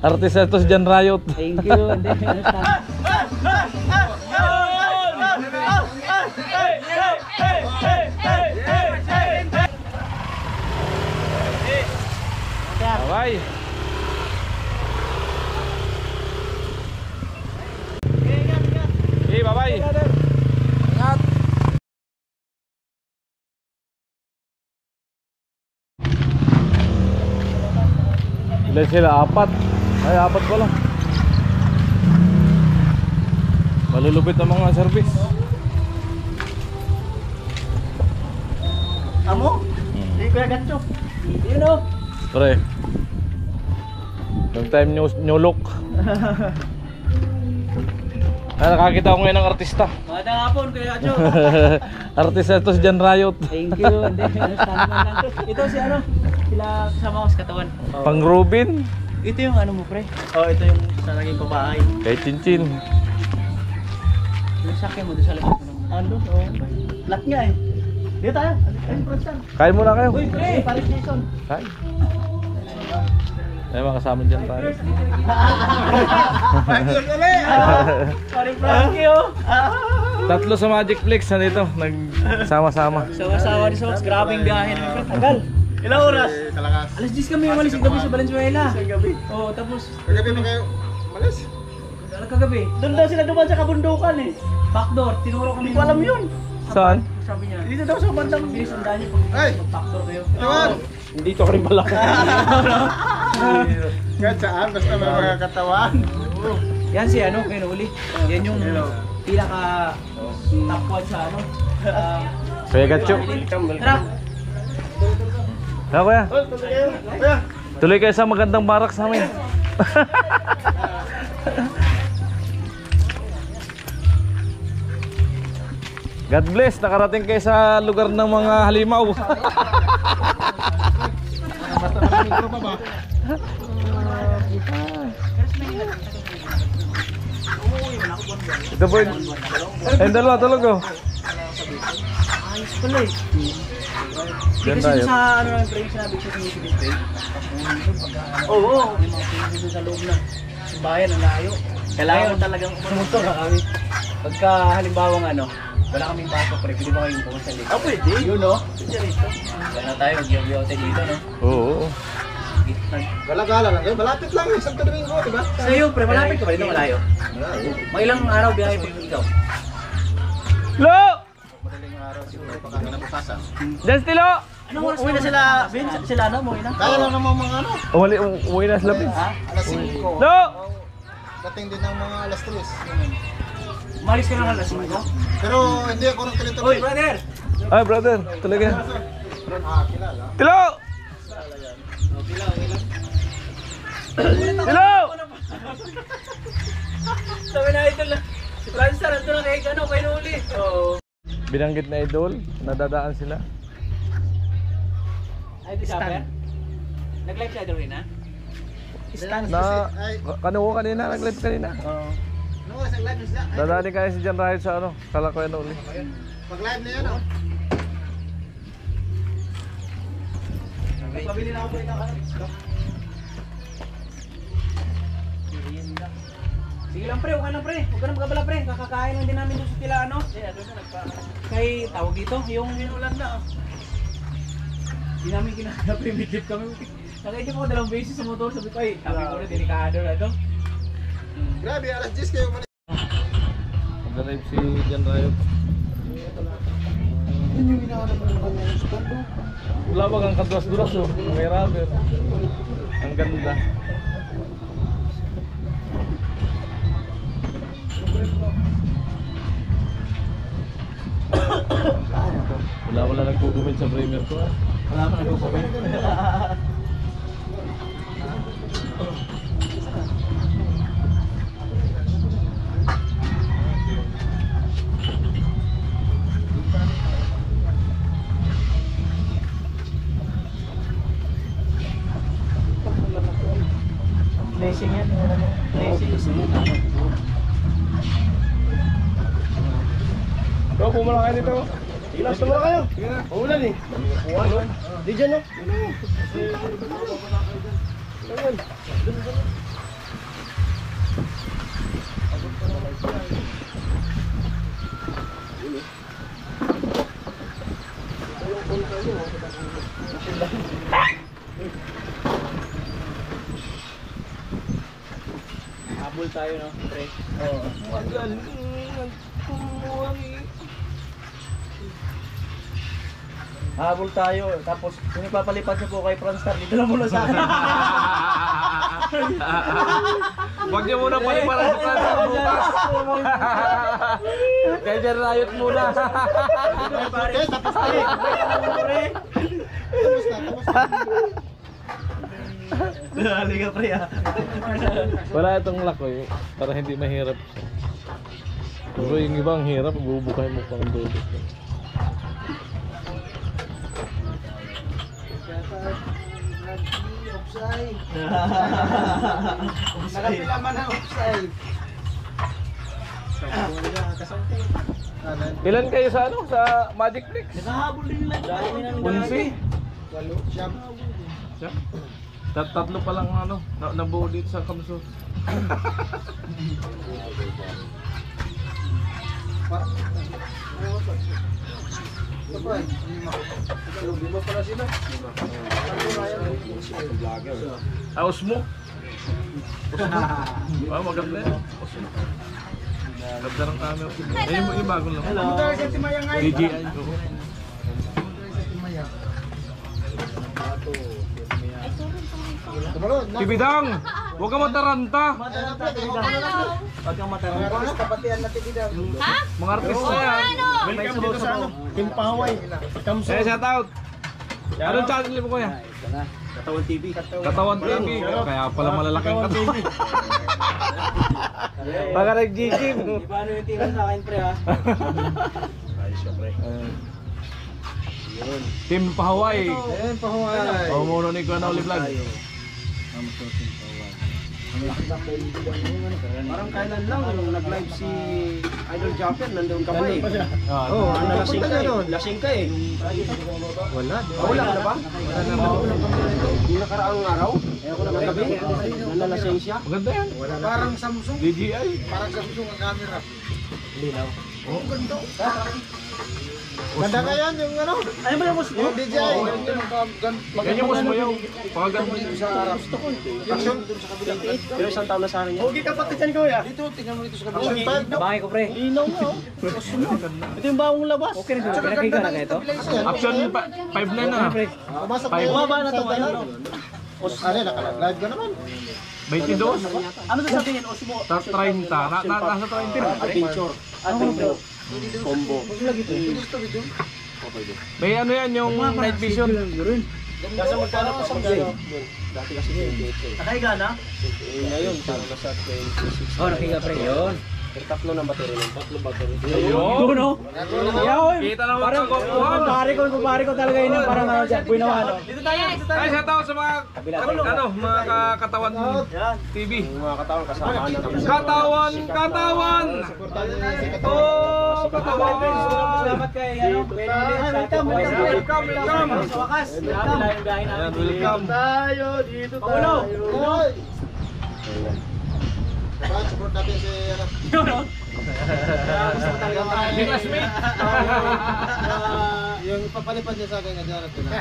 Artista to si Jan Riot. Thank you. Bye. Okay, bye-bye. Ingat. Ilan sila? Apat. Ay, apat pala. Malulupit ang mga service. Amo? Hindi ko yagatso. You know? Pre. Long time new look. Nakakita ko ngayon ng artista. Magandang hapon, Kuya Adjo. Artista to si Jan Riot. Thank you. Ito si ano? Sila kasama ko sa katawan. Pang Rubin. Ito yung ano mo, pre? Oh, ito yung sa naging pabahay. Kay Chinchin. Yung sakyan mo doon sa labas mo naman. Ano? Oh. Flat nga eh. Dito tayo. Ay, Pransan. Kain muna kayo. Uy, pre! Paris Jason. Kain. Ay, mga kasama dyan tayo. Sorry, Frankie, oh. Tatlo sa Magic Flex nandito, nagsama-sama. Sawa-sawa ni Sox, grabing biyahe namin, pre. Tagal. Ilang oras? Alas 10 kami umalis gabi sa Valenzuela. Gabi? Oo, tapos... Kagabi mo kayo malas? Kagabi. Doon daw sila dumaan sa kabundukan eh. Backdoor, tinuro kami. Hindi ko alam yun. Saan? Sabi niya, dito daw sa bandang bilis ang dahil pag backdoor kayo. Naman! Dito ka rin pala. Kahit saan, basta may mga katawan. Yan si ano, kayo uli. Yan yung pinaka top 1 sa ano. Kuya Gatcho. Tara! Kaya kuya, tuloy kayo sa magandang barracks namin. God bless, nakarating kayo sa lugar ng mga halimaw. Ito po yun. Ayun, dalawa, tulog oh. Ayos pala eh. Diyan Kasi tayo. sa ano lang, pre, sinabi ko sa Michigan Bay. Oo, may mga pinito sa loob na. Sa bayan, ang layo. Kailangan talagang sumutor na kami. Pagka halimbawa ng ano, wala kaming baso, pre, pwede ba kayong pumunta dito? Ah, pwede. Yun, no? Pwede rito. Wala na tayo, mag-yoyote dito, no? Oo. Gala-gala lang kayo, malapit lang eh, Santo Domingo, diba? Sa'yo, pre, malapit ka ba dito malayo? Mga ilang araw biyahe pag ikaw? Lo! Madaling araw siguro pagka kinabukasan. Diyan stilo! Anong oras uwi na sila, Ben? Sila ano, umuwi na? Kaya lang naman mga ano, Umuwi na sila. Ha? alas 5. Lo! Dating din ng mga alas 3. Umalis ka lang alas 5? Pero hindi ako nang tuloy-tuloy. Uy, brother! Ay brother, talaga. Kilala. Tilo! Tilo! Sabi na idol na, si Francis nandun na kay ano, kay Nuli. Oo. Binanggit na idol, nadadaan sila. Ay, di sabi? Nag-live siya idol rin, ha? Stand Na, ay, kanuho kanina, nag-live kanina. Oo. ano oras ang live na sila? Dadaanin kaya si Jan Riot sa ano, Kalakoy na uli. Pag live na yan, oh. Pabili na ako po ito, ano? Sige lang pre, okay lang pre. Huwag ka na magkabala pre. Kakakain lang din namin doon sa tila ano. Kay tawag dito, yung inulan na. Hindi namin kinakaya primitive kami. Nakaidip ako dalawang beses sa motor. Sabi ko ay, sabi ko na delikado na ito. Grabe, alas 10 kayo man. Mag-live si Jan Riot. Yun yung ginahanap ng mga sponsor. Wala ba kang kadulas-dulas oh, may rubber. Ang ganda. Wala nagko-comment sa premiere ko. Wala pa nagko-comment. Blessing yan. Blessing is Go, pumula kayo dito. Ilas na kayo. Uulan eh. Di dyan, no? Habol tayo, no? Pre. Oo. Habol tayo. Tapos, kung ipapalipad niyo po kay Franstar, dito na muna sa akin. Huwag niyo muna paliparan sa plan sa bukas. Kaya dyan riot muna. Okay, tapos na eh. Tapos na. Dali ka, pre, ah. Wala itong lakoy para hindi mahirap siya. Pero yung ibang hirap, bubukay mo pang dulo. Offside. Nakapila man ang offside. Ilan kayo sa ano? Sa Magic Mix? Nakahabol din nila. Dami na ng Unsi? Walo, siyam. Siya? Tatlo pa lang ano, nabuo dito sa Kamso. Lima pala sila. Osmo? Ah, maganda yan. Osmo. Ganda ng camera. Eh, yung bagong lang. Hello. DJI. Oo. Tumalon, na. Tibidang! Huwag ka mataranta! Pag kang matanong. Kapatian natin dito. Mga artista yan. Welcome dito sa ano? Team Pahaway. Eh, shout out! Anong channel mo kuya? Katawan TV. Katawan TV. Kaya pala malalaking katawan. Baka nag-gym. Paano yung tingin sa akin, pre, ha? Ayos siya, pre. Team Pahaway. Ayan, Pahaway. Pamuno ni Kuya Nauli Vlog. Parang kailan lang, nag-live si Idol Japper, nandun ka pa eh. Ah, Oo, lasing ka eh. doon? Lasing ka eh. Wala. Wala ka na ba? Di nakaraang araw? Nagabi? Nalalasing siya? Maganda yan. Parang Samsung. DJI. Parang Samsung ang camera. Linaw. Oh, ganda. Ganda ka yan, yung ano? Ano ba yung boss mo? Yung DJI. Yan yung boss mo yung pagaganda. Gusto ko. Action. Pero isang taon na sa akin yan. Okay, kapatid yan, kuya. Dito, tingnan mo dito sa kabila. Action 5. Bahay ko, pre. Linaw nga, oh. Ito yung bagong labas. Okay rin, pinakita na kayo ito? Option 5 na na. Pumasok Five. Bumaba na ito, ano? Ano, naka-live ka naman. 22. Ano sasabihin? Osmo? 30. Nasa 30. Adventure. Adventure. Combo. May ano yan, yung night vision. Kasi magkano pa sa dati kasi 28. Nakahiga na? Ngayon, parang nasa 26. Oh, nakahiga pre. Yun. Pero tatlo ng battery nun. Tatlo battery. Ayun. no? Kita naman ang kakuhan. Pare ko talaga yun. Parang ano dyan. Buinawa, no? Dito tayo. Ay, shout out sa mga mga katawan TV. Mga katawan kasama na kami. Katawan! Oh, katawan! Salamat kay ano. Welcome! Sa wakas. Ayan, welcome. Tayo, dito Pangulo. Hoy! Diba, support natin si ano. Yung classmate. Yung papalipad niya sa akin, nadyanap ko na.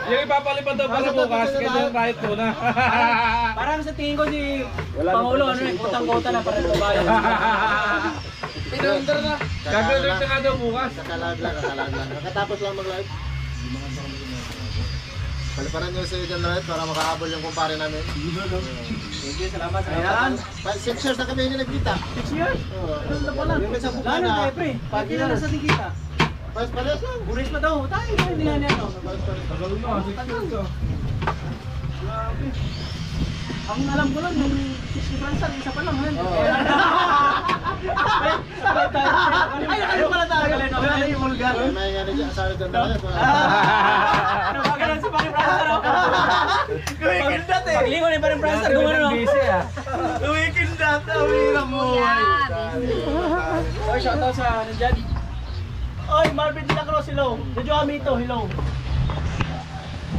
Yung ipapalipad daw para bukas, kaya yung riot muna. Parang sa tingin ko si Pangulo, ano eh, utang-kota na para sa bayan. Pinundar na. Gagawin na nga daw bukas. Kakalag lang. Kakatapos lang mag-live. Paliparan niyo si John Riot para makahabol yung kumpare namin. Thank you, salamat. Ayan. 6 years na kami hindi nagkita. 6 years? Oo. Ano na pala? Yung sa Bukana. Lalo tayo, pre. Pati na sa tingkita. Pares lang. Buris pa daw. Tayo, hindi nga niya, no? Tagal na, 6 years ka. Grabe. Ang alam ko lang, yung si Fransan, isa pa lang. Ay, ano pala tayo? Ano yung vulgar? May nga na sa John Riot. Nabaga lang si Paring Fransan. Kumikindat eh. Paglingon ni Paring Fransan, gumano no? Kumikindat. Ang hirap mo. Oy, shoutout sa nandyan. Oy, Marvin de la Cruz, hello. Jojo Amito, hello.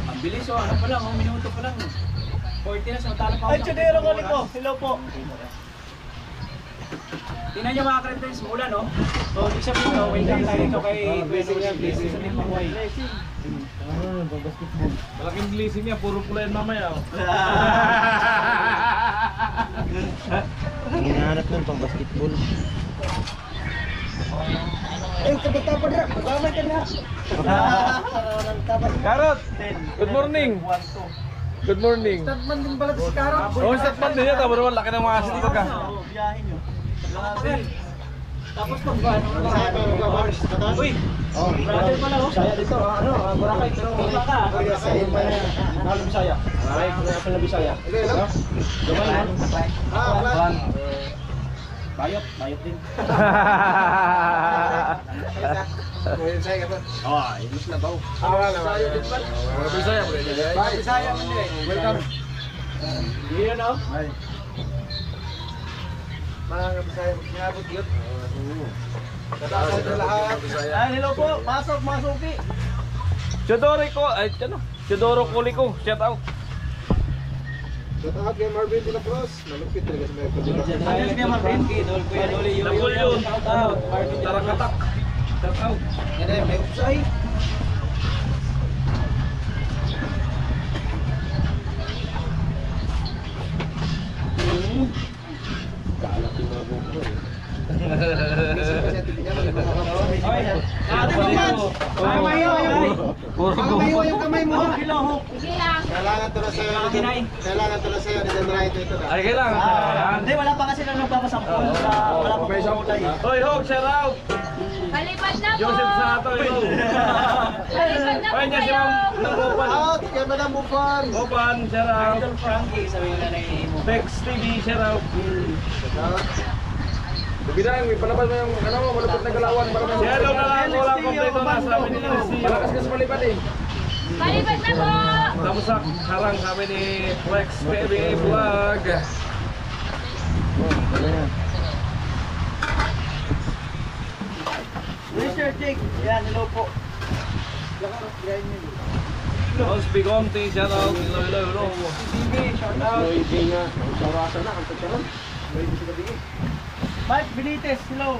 Ang bilis oh, ano pa lang, minuto pa lang. 40 na, samantala pa ako. Ay, Chudero Colico, hello po. Tingnan niyo mga krentes, mula no? So, ibig sabihin no, welcome tayo dito kay Blessing niya, Blessing sa Limpaway. Malaking blessing niya, puro pula yan mamaya. Oh. Ang hinahanap nun pang basketball. Eh, kabata pa na. Magamay ka na. Karot! Good morning! Good morning! Statman din pala si Karot. Oh, statman din yan. Tama naman, laki ng mga asin ito ka. Biyahin nyo. Tapos pag ba? Uy! Brother pala oh. Saya dito, ano, Boracay. Pero Wala ka. Nalo Bisaya. Ay, kung na Bisaya. Dumayan. Ah, Bayot, bayot din. Oh, imus na baw. Bisaya din pa. Bisaya mo rin. Bisaya man din. Welcome. Yun oh. Ay. Mga Bisaya, niabot yun. Salamat sa lahat. Ay, hello po. Pasok, masuki. Chodoro ko, ay ano? Chodoro Colico, shout out. Shout out kay Marvin de la Cruz. Malupit talaga sa mga kapatid. Ayos niya Marvin, Kidol, Kuya Doli, Nakul yun. shout out. Marvin, Tarakatak. Shout out. Yan ay, may upsay. Kamay yung kamay mo. Kailangan to na sa'yo. Kailangan to na sa'yo. Nidandrive ito na. Ay, kailangan. Hindi, wala pa kasi lang nagpapasampol. Wala pa pa. Hoy, Hog, shout out. Palipad na po! Joseph Sato, hello. Palipad na po Ay, niya si kayo! Ma'am Opan. Out! Kaya Madam Bupan. Opan, shout out. Idol Frankie, sabi nila na mo. Bex TV, shout out. Bigyan, may palabas mo yung ano, malupit na galawan. Si hello na lang, wala kompleto na sabi ni Lucy. Malakas ka sa palipad eh. Palipad na po! Tapos sa harang kami ni Flex Baby Vlog. Mr. Jake, yan, hello po. Os Bigonti, shout out. Hello, hello, hello. TV, shout out. Hindi nga. Sarasa na. Ang tagsalan. Mike Benitez, hello.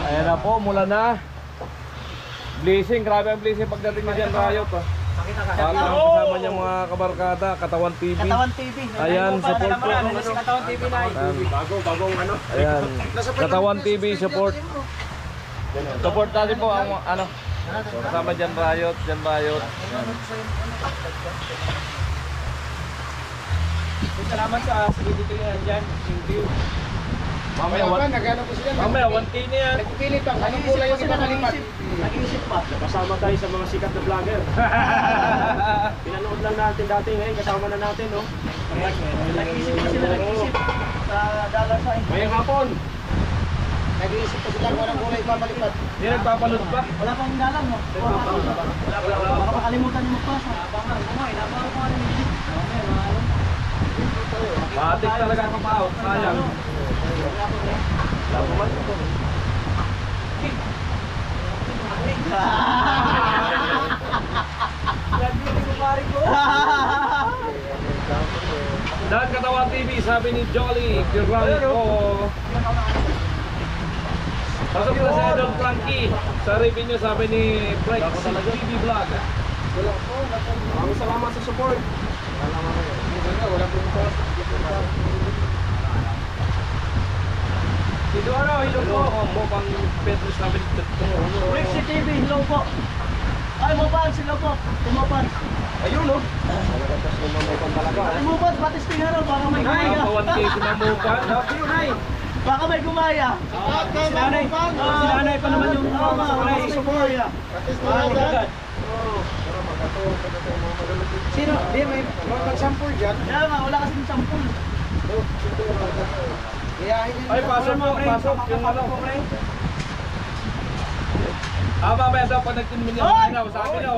Ayan na po, mula na. Blessing, grabe ang blessing pagdating ni Jan Rayot. Pakita ka. At ang kasama niya mga kabarkada, Katawan TV. Katawan TV. Ayan, support po. Si Katawan TV na. Bagong ano. Ayan, Katawan TV support. Support natin po ang ano. Kasama Jan Rayot, Jan Rayot. Ayan. Salamat sa dito yan dyan. Thank you. Mamaya, Nagano ko sila. mamaya 1K na yan. Nagpili pa. Anong kulay yung iba malipad? Nag-iisip pa. Kasama tayo sa mga sikat na vlogger. Pinanood lang natin dati, ngayon kasama na natin, no? Nag-iisip pa sila, nag-iisip sa dollar sign. Ngayong hapon, Nag-iisip pa sila kung anong kulay pa malipad. Hindi nagpapanood pa. Wala pang dalang, no? Baka makalimutan niyo magpasa. Abangan, kumain. Abangan ko ano yung Matik talaga ang papaot, sayang. Dan Katawan TV, sabi ni Jolly Kiranco. Pasok na sa Idol Frankie. Sa review nyo, sabi ni Flex TV Vlog. maraming salamat sa support. Dito ano, ilong ko. Mo pang Petrus sabi ni Tito. Rexy TV, hello po. Ay, Mopans, hello po. Mopans. Ayun no. Ay, Mopans, batis tingnan mo. Baka may gumaya. Nakapawan kayo sinamupan. Baka may gumaya. Si nanay. Si nanay pa naman yung nanay support. Sino? Di, may mag-sample dyan. Kaya nga, wala kasing sampul. Iyahin yun. Ay, pasok po, pasok. Yung ano. Mamaya daw pag nagtinmin niya, sa akin daw.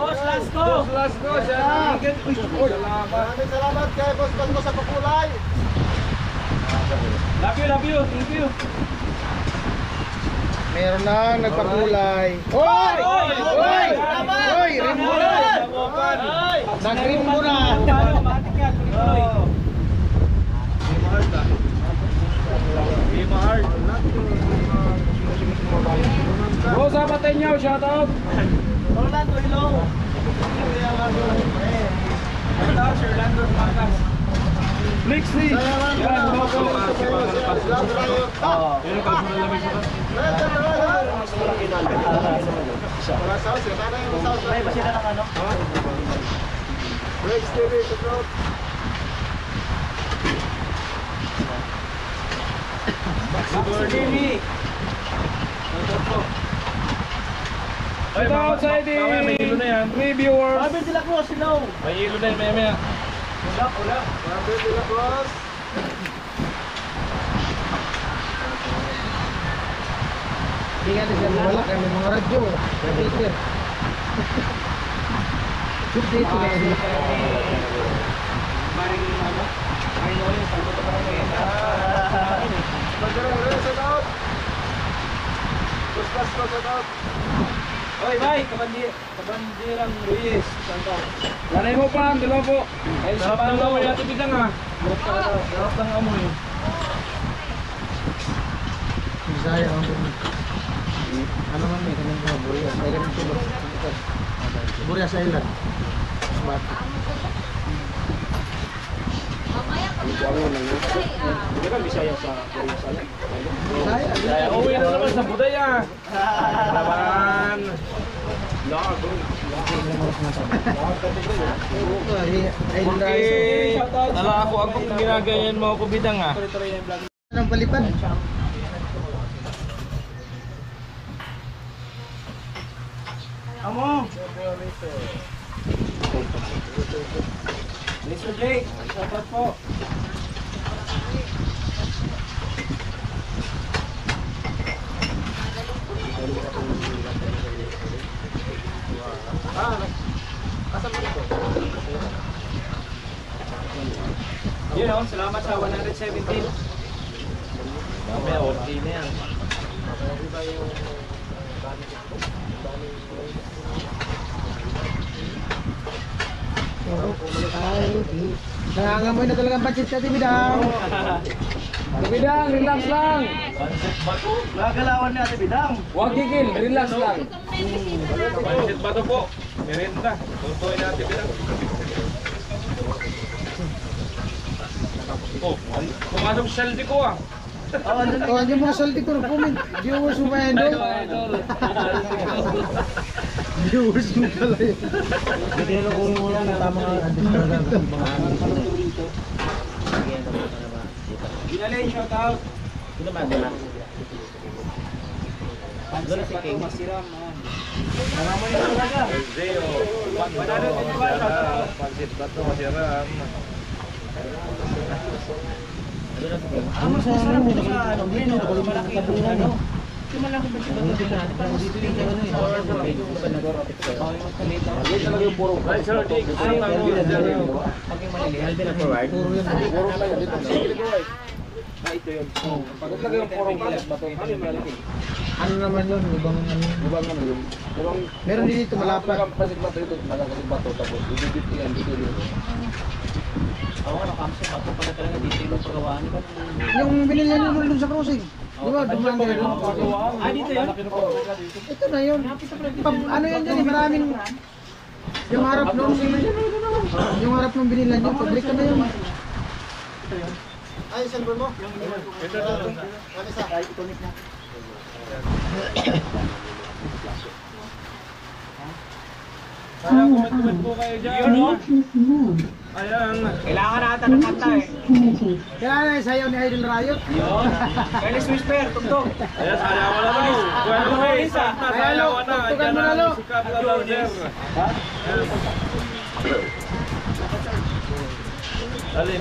Boss, last go! Boss, last go. Salamat. Maraming salamat kay Boss Basco sa pakulay. Love you. Thank you. Meron na nagpakulay. Hoy! Rim mo na! Nag-rim mo na! Matik yan, tuloy. Rosa Pateño, shout out. Orlando, hello. Shout out, Sir Orlando Pacas. Lixley. Yan, logo. May ba sila ng ano? Rex TV, subscribe. Sir Jimmy. Shout out sa Eddie. May hilo na yan. Reviewers. Marvin sila ko, sila. May hilo na yan, maya. Wala. Marvin de la Cruz. Wala kami mga radyo. Peter. Shoot dito na sila. Maring ano? Maring Nolan, sabi ko parang may Shout out. Boss Basco, shout out. Oy, bye! Kabandirang Luis. Santa. Lanay mo pa, dalawa po. El Sarap ng Sapalo. amoy natin biglang ha. Sarap ng amoy. Bisaya ang ano man may kanang mga Burias. May kanang tulo. Burias Island. Batu. Mamaya pag Hindi ka Bisaya sa Jerusalem. Bisaya. Uwi na naman sa Budaya. Naman. Okay. Nala ako ginagayan mo ako bidang ha. Anong palipad? Amo! Mr. Jake, shout out po. Yun o, salamat sa 117. Mamaya okay na yan. Nangangamoy na talaga ang budget natin, Bidang. Bidang, relax lang. Gagalawan natin, Bidang. Huwag gigil, relax lang. Pansit ba ito po? Merenda. Tutuin natin bilang. Oh, pumasok sa saldi ko ah. Oh, andyan mga saldi ko na comment. Viewers mo ba yan, Dol? Viewers mo pala yun. Hindi na kung mo lang na tamang Ginalay, shout out. Doon si King. Masiram. Nangamoy na talaga. Zeo. Panalo din ba? Shout out. Pansit ba ito? Masiram. Ang mas masarap dito sa ano, menu, malaki yung ano. Yung malaki ba siya? Talaga yung puro. Ay, sir, Dick. Sarap ng ulo. Ah, ito yun. Pag talaga yung puro kalat ba ito? Ano yung malaki? Ano naman yun? Ibang ano? Ibang ano yung... Meron din dito malapad. Pansit ba ito? Nagkakasin ba ito? Tapos, bibibit yan. Dito dito. Oo, nakamsa. Ako pala talaga dito yung pagawaan. Yung binili nyo doon sa crossing. Di ba? Dumaan kayo doon. Ah, dito yun? Ito na yun. Ano yan dyan? Maraming... Yung harap nung... Yung harap nung binilan nyo. Public ka na yun. Ay, cellphone mo? Ito. Ano isa? Ay, iconic na. Ayan, comment po kayo dyan. Ayan. Kailangan natin ng kanta eh. Kailangan na sayaw ni Idol Riot. Yun. Kailis Whisper, tugtog. Ayan, sayawan na lang. Bueno, may Santa, sayawan na. Tugtugan Ayan mo na, na, Lo. sikat na lang, sir. Alin?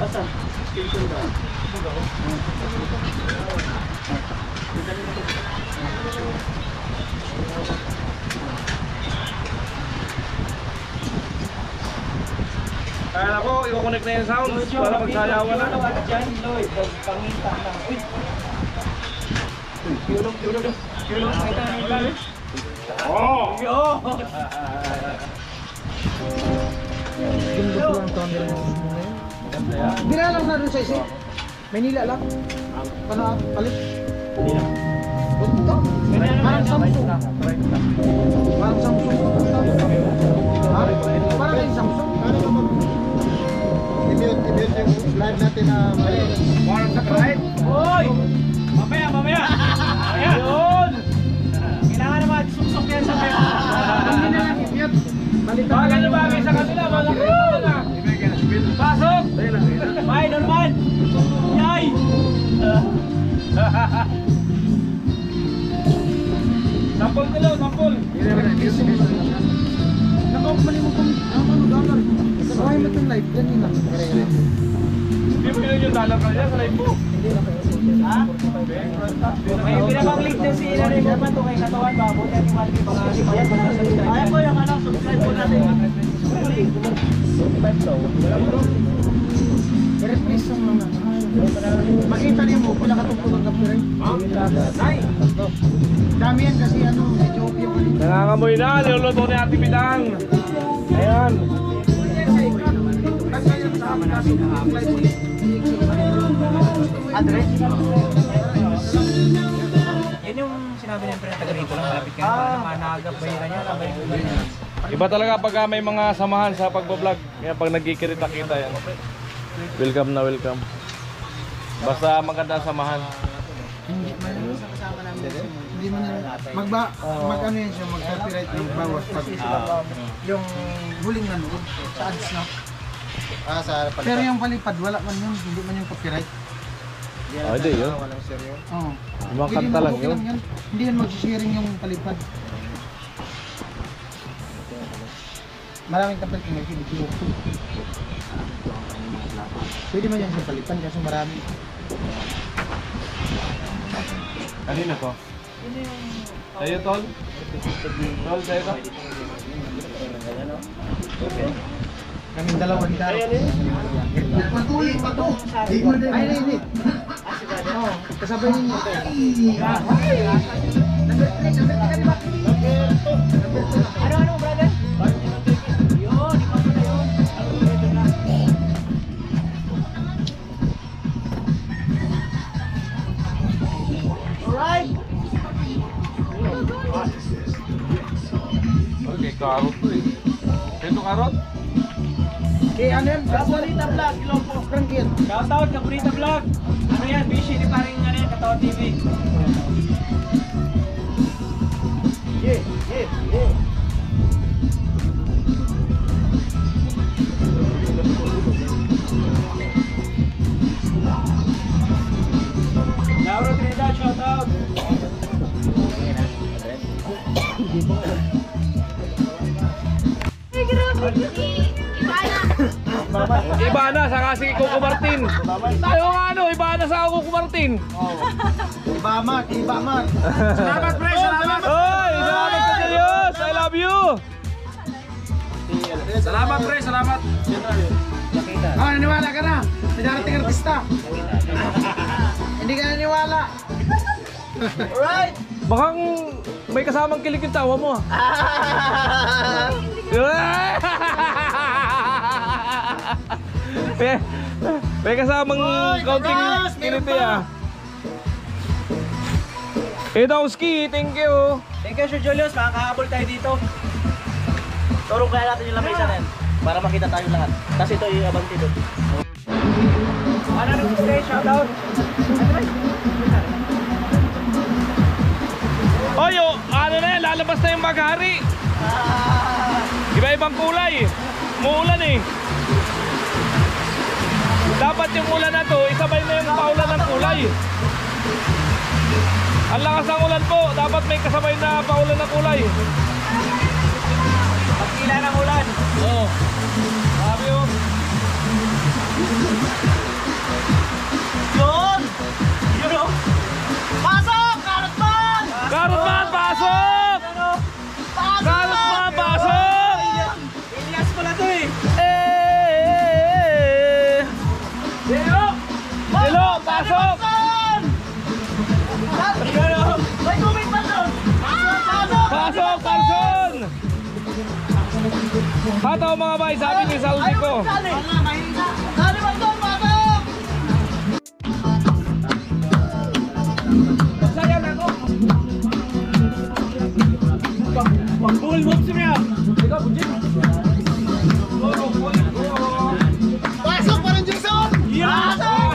connect na yung sound para magsayawan na. Diyan, Lloyd. Pangita na. Uy! Tulong. Kita na yung lalim. Oh! Yo! Ganda po lang ito. Bira lang na doon sa isi. Manila lang. Ano palit? Punta. Parang Samsung. Parang Samsung. Ha? Parang kayong Samsung. I-mute yung live natin na mali. Parang sa right. Hoy! Mamaya! Ayun! Kailangan naman susok yan sa kayo. Hindi na lang i-mute. Balitan Bagay na bagay sa kanila, malaki na. Pasok! Bye, Norman! Yay! Sampol nila, sampol. Nakakabali mo kung ano. Kaya mo itong live. Ganyan lang. Hindi mo yun yung dollar ka dyan sa live mo. Ha? May pinabang link din si Nanay Norman to kay Katawan ba? Buti natin malaki pangalit pa yan. Ayan po yung ano, subscribe po natin. I-replace yung mga makita niyo mo pala katungkol ng copyright. Nay! Dami yan kasi ano, medyo yung Nangangamoy na, niluluto ni Ate Bidang. Ayan. Address? Yan yung sinabi ng friend taga rito lang malapit kayo para managap bayaran niya. Iba talaga pag may mga samahan sa pagbablog. Kaya pag nagkikirita-kita yan. Welcome na welcome. Basta maganda ang samahan. hindi mo na mag-ano yan siya, mag-copyright ng bawat pag yung huling nanood sa ads na. Sa palipad. Pero yung palipad, wala man yun, hindi man yung copyright. Hindi yun. Walang seryo. Oo. Ibang kanta lang yun. Hindi yan mag-sharing yung palipad. Maraming kapalit yung video. Pwede man yan sa palipad kasi marami. Kanina to? Sa'yo, Tol? Tol, sa'yo ka? Kaming dalawang daro. Patuloy pa to. Ay, hindi. Oo, kasabay ninyo. Ano, brother? Yun, ikaw mo na yun. Alright! Okay, karot to eh. Ito karot? Kaya ano yan? Kaburita Vlog, Ilonggo. Frank yan. Shoutout, Kaburita Vlog. Ano yan, busy ni paring ano yan, Katawan TV. Yeah. Laura Trinidad, shoutout. Ay, grabe yun. Iba na sa kasi Coco Martin. Tayo nga ano, iba na sa Coco Martin. Ibamat. Salamat, pre! Salamat! Oy, salamat sa Diyos. I love you. Salamat, pre! Salamat! Naniwala ka na. May darating artista. Hindi ka naniwala. Alright! Baka may kasamang kilig yung tawa mo. May kasamang kaunting kiliti ah. Idowski, thank you. Thank you, Sir Julius. Makakahabol tayo dito. Turong kaya natin yung lamesa na yan para makita tayo lahat. Kasi ito yung abanti doon. Ano nang stay? Shoutout! Oy, ano na yan, lalabas na yung maghari. Iba-ibang kulay. Muulan eh. Dapat yung ulan na to, isabay na yung paulan ng kulay. Ang lakas ng ulan po, dapat may kasabay na paulan ng kulay. Pagkila ng ulan. Oo. Sabi oh. Yun! Yun o! Pasok! Karotman! Karotman, pasok! Ano? Pasok! Karotman, pasok! Ilias pala to eh! Hataw mga bay, sabi ni Saldi ko. Pang-bull moves niya. Pasok pa rin, Jason! Dilo, pasok!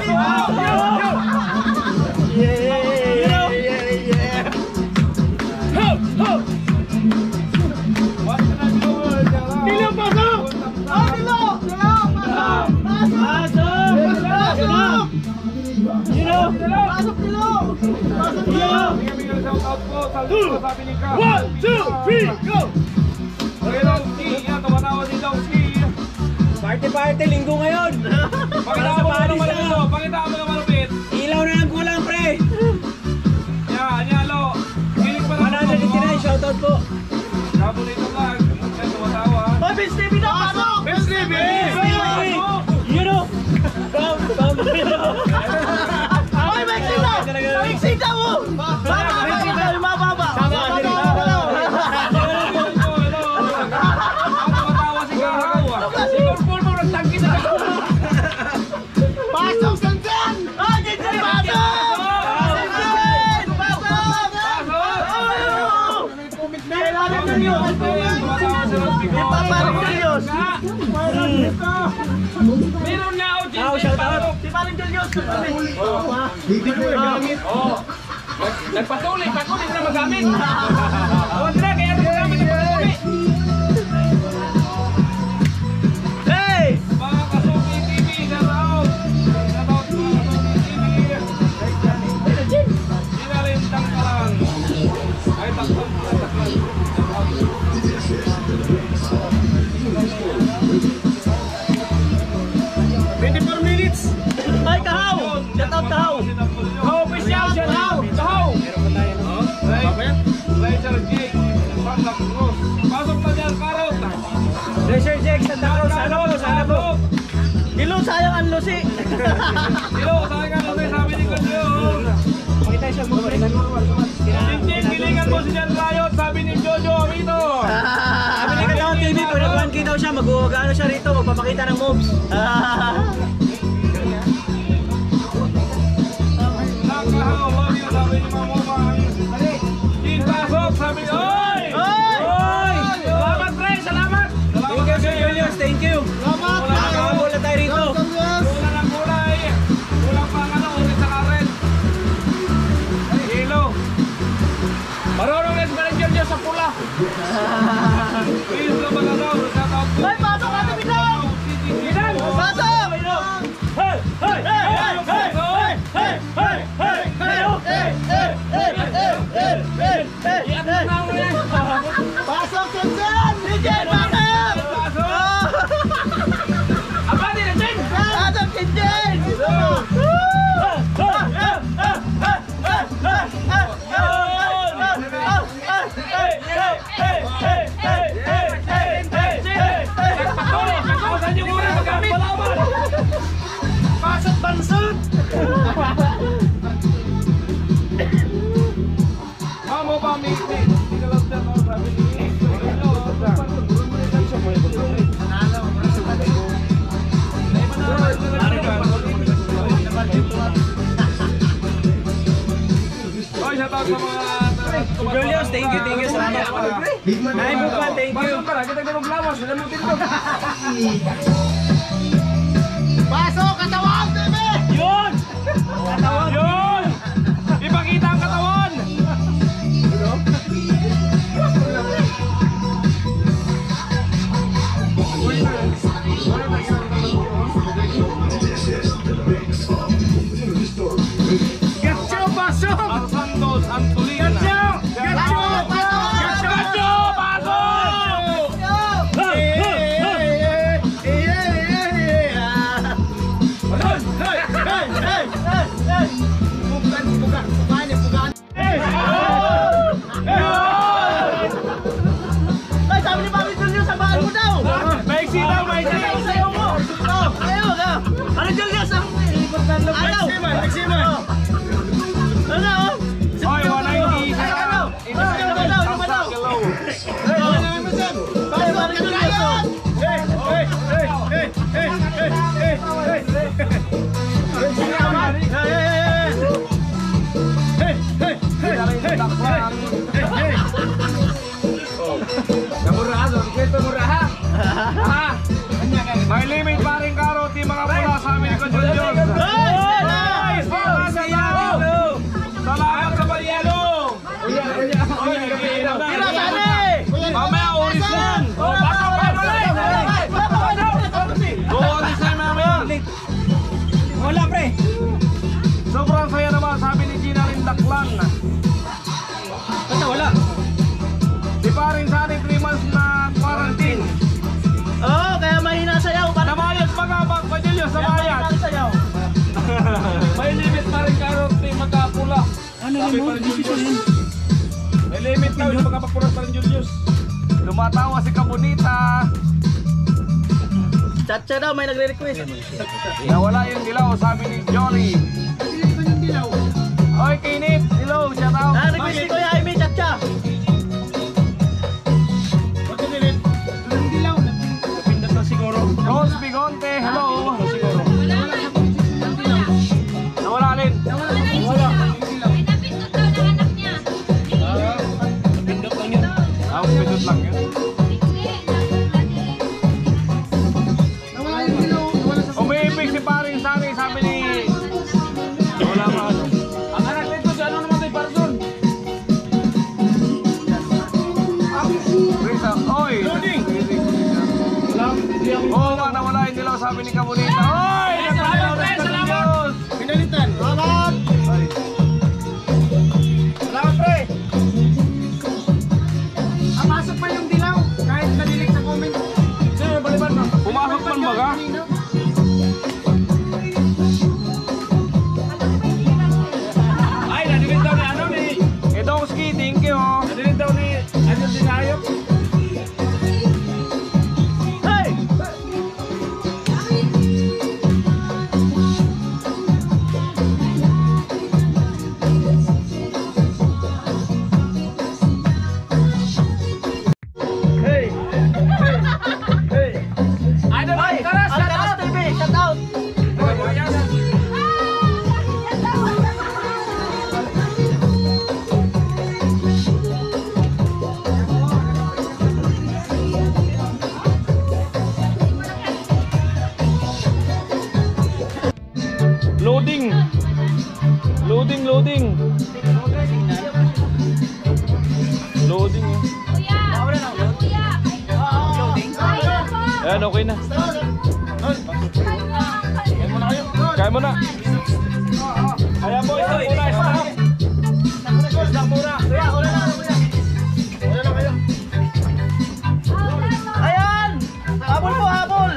One, two, three, go! Party, linggo ngayon! Pakita mo naman malupit. Pakita mo naman malupit. Ilaw na lang kulang, pre! Yan, lo. Kilig pa naman. 189, shoutout po! Kabulito vlog. Yan, tumatawa. Oh, Vince TV na! Pasok! Vince TV! You know! Bam! Ay, magsita mo! Magsita mo! Mababa! Pasok, Sansan! Meron nga ako dyan. Si Paring Julius! Nagpatuloy pa ko, hindi na magamit. Huwag na, kaya nagamit ang patuloy. Hey! Mga Kasuki TV, shout out. Shout out mga Kasuki TV. Sinalintang ka lang. Ay, takpan. 24 minutes! Ay, Kahaw! Shoutout Kahaw! Kahaw official, shout out. Kahaw. Rachel Jake, Santa Cruz. Pasok na dyan, Karot. Treasure Jack, Santa Cruz, sana po! Dilo, sayang ang lusi! Dilo, saan ka natin sabi ni Kadyo? Pakita siya mo, Jinjin, gilingan mo si Jan Riot, sabi ni Jojo Amito. Sabi ni Kadang TV, pag nag-1K daw siya, mag-uugano siya rito, magpapakita ng moves. Nakahaw, love you, sabi ni Mamumang. Jin Pasok, sabi ni... Oy! Oy! Salamat, Pre! Salamat! Thank you, Sir Julius, thank you! Nakakabula tayo rito! Kulang ang kulay. Kulang pa ang ulit sa karet. Hilo. Marunong na si Manager niya sa pula. Please na ba na daw? Shout out po. Ay, pasok ka, Bidang! Bidang! Pasok! Hey! Hey! Hey! Hey! Hey! Hey! Hey! Pasok, Sansan! Jen, pasok! Apa din na Jen? Pasok si Jen! Pasok bansot! Mamo ba mi? Ikalas dyan ako sabi ni Oy, shout out sa mga Julius, thank you, salamat. Ay, Bukan, thank you. Pasok ka na, kita maglawas, nalamutin ko. Pasok, katawan, TV! Yun! Katawan! Yun! Ipakita ang katawan! Gatcho, pasok! Ang Santos, ang Tulian. Gatcho! Gatcho! Pasok! Ay, sabi ni Paring Julius, sabahan mo daw! Maiksi daw, maiksi! Sayo mo! Ayaw ka! Ano Julius? Ano? Maiksi man! Ano? Oy, 190! Sabi pa rin Julius. May limit na, hindi makapagpunas pa rin Julius. Lumatawa si Kabunita. Chacha daw, may nagre-request. Nawala yung dilaw, sabi ni Jory. Oy, Kinit, hello, shout out. Request ni Kuya Jaime, Chacha. Napindot na siguro. Rose Bigonte, hello. Siguro. Nawala rin. Wala. May napindot daw ng anak niya. Napindot lang yun. Ang pindot lang yun. Umiibig si paring Sani, sabi ni... Wala nga ano. Ang anak nito si ano naman tayo, Parson? Risa, oy! Loading! Oo nga, nawala yung dilaw, sabi ni Kabunita. Oy! Nagpapalaw na sa Diyos! Pinalitan! Salamat! Salamat, pre! Pasok pa yung dilaw. Kahit nadilig sa comment. Sino, baliban mo? Pumasok man ba ka? Ay, nadilig daw ni ano ni... Edongski, thank you. Nadilig daw ni... Ano dinayok? Hey! Hey! Hey! Idol, Ay, Alcaraz! Shout Alcaraz out! TV, shout out. Loading. Loading, loading. Loading. Kuya! Kuya! Kaya po! Ayan, okay na. Kaya mo na. Kaya po, ito, muna, stop! Stop muna! Kuya, wala na, kuya. Wala na kayo. Ayan! Habol po, habol!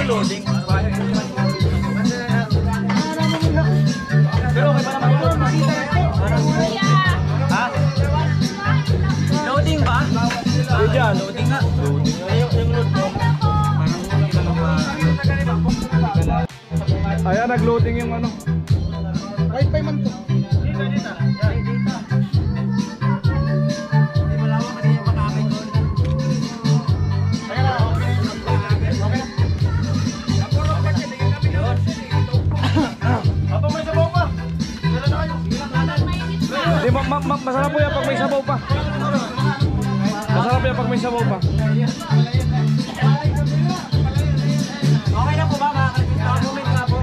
Loading. Pero may pala Kuya! Ha? Loading ba? Diyan. Loading nga. Yung load mo. Ayan, nag-loading yung ano. Wi-Fi man to. Ato, may sabaw pa! Di, masarap po yan pag may sabaw pa. Masarap yan pag may sabaw pa. Okay na po ba? Comment nga po.